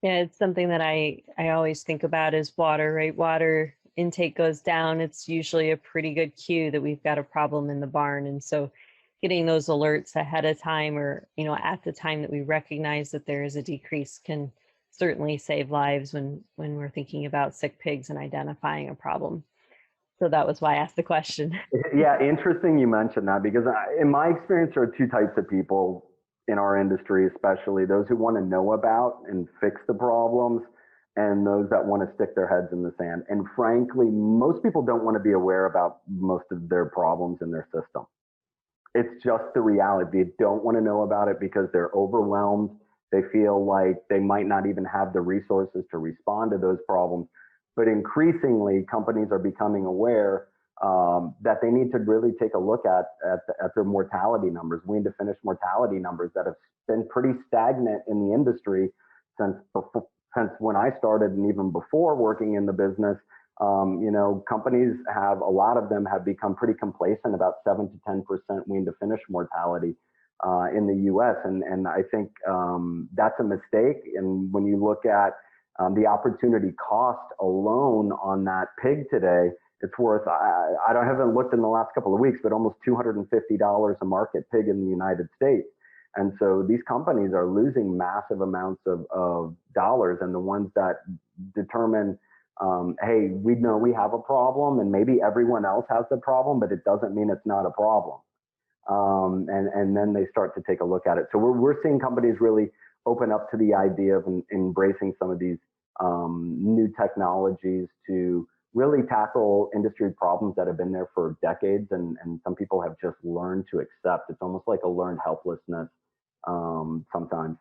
Yeah, it's something that I always think about is water, right? Water intake goes down. It's usually a pretty good cue that we've got a problem in the barn. And so getting those alerts ahead of time or, at the time that we recognize that there is a decrease can certainly save lives when we're thinking about sick pigs and identifying a problem. So that was why I asked the question. Yeah, interesting you mentioned that because in my experience, there are two types of people in our industry, especially those who want to know about and fix the problems and those that want to stick their heads in the sand. And frankly, most people don't want to be aware about most of their problems in their system. It's just the reality. They don't want to know about it because they're overwhelmed. They feel like they might not even have the resources to respond to those problems. But increasingly, companies are becoming aware that they need to really take a look at their mortality numbers, wean to finish mortality numbers that have been pretty stagnant in the industry since since when I started and even before working in the business. Companies have, a lot of them have become pretty complacent about 7 to 10% wean to finish mortality in the US. And I think that's a mistake. And when you look at the opportunity cost alone on that pig today, it's worth, I haven't looked in the last couple of weeks, but almost $250 a market pig in the United States. And so these companies are losing massive amounts of dollars, and the ones that determine, hey, we know we have a problem and maybe everyone else has the problem, but it doesn't mean it's not a problem. And then they start to take a look at it. So we're seeing companies really open up to the idea of embracing some of these new technologies to really tackle industry problems that have been there for decades, and some people have just learned to accept. It's almost like a learned helplessness sometimes.